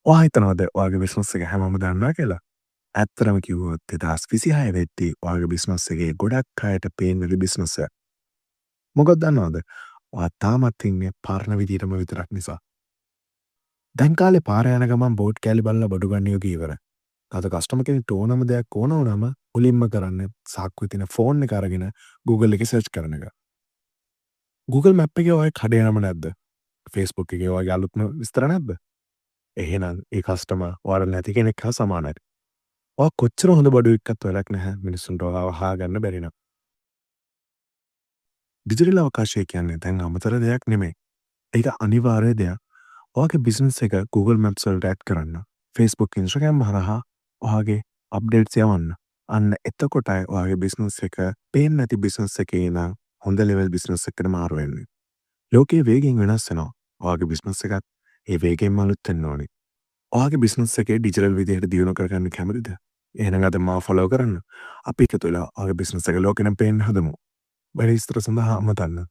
ඔයා හිතනවද ඔයාගේ බිස්නස් එක හැමෝම දන්නවා කියලා? ඇත්තටම කිව්වොත් 2026 වෙද්දී ඔයාගේ බිස්නස් එකේ ගොඩක් අයට පේන වෙලු බිස්නස් එක. මොකද දන්නවද? ඔයා තාමත් ඉන්නේ පරණ විදිහටම විතරක් නිසා. දැන් කාලේ පාර යන ගමන් බෝඩ් කෑලි බලලා බඩු ගන්න යෝගී ඉවරයි. අද කස්ටමර් කෙනෙක්ට ඕනම දෙයක් ඕන වුණාම මුලින්ම කරන්නේ සාක්කුවේ තියෙන ෆෝන් එක අරගෙන Google එකේ සර්ච් කරන එක. Google Map එකේ ඔයාගේ කඩේ නම නැද්ද? Facebook එකේ ඔයාගේ අලුත්ම විස්තර නැද්ද? එහෙනම් ඒ කස්ටමර් ඔයාලා නැති කෙනෙක් හා සමානයි. ඔයා කොච්චර හොඳ බඩු එක්කත් වැඩක් නැහැ මිනිස්සුන්ට ඔයාව හොයාගන්න බැරි නම්. ඩිජිටල් අවකාශය කියන්නේ දැන් අමතර දෙයක් නෙමෙයි. ඒක අනිවාර්ය දෙයක්. ඔයාගේ බිස්නස් එක Google Maps වලට ඇඩ් කරන්න. Facebook, Instagram හරහා ඔයාගේ අප්ඩේට්ස් යවන්න. අන්න එතකොටයි ඔයාගේ බිස්නස් එක පේන්නේ නැති බිස්නස් එකේ ඉඳන් හොඳ ලෙවල් බිස්නස් එකකට මාරු වෙන්නේ. ලෝකයේ වේගෙන් වෙනස් වෙනවා. ඔයාගේ බිස්නස් එකත් ඒ වේගෙන්ම අලුත් වෙන්න ඕනේ. ඔයාගේ බිස්නස් එකේ ඩිජිටල් විදිහට දියුණු කරගන්න කැමතිද? එහෙනම් අද මාව ෆලෝ කරන්න. අපි එකතු වෙලා ඔයාගේ බිස්නස් එක ලෝකෙට පේන්න හදමු. වැඩි විස්තර සඳහා අමතන්න.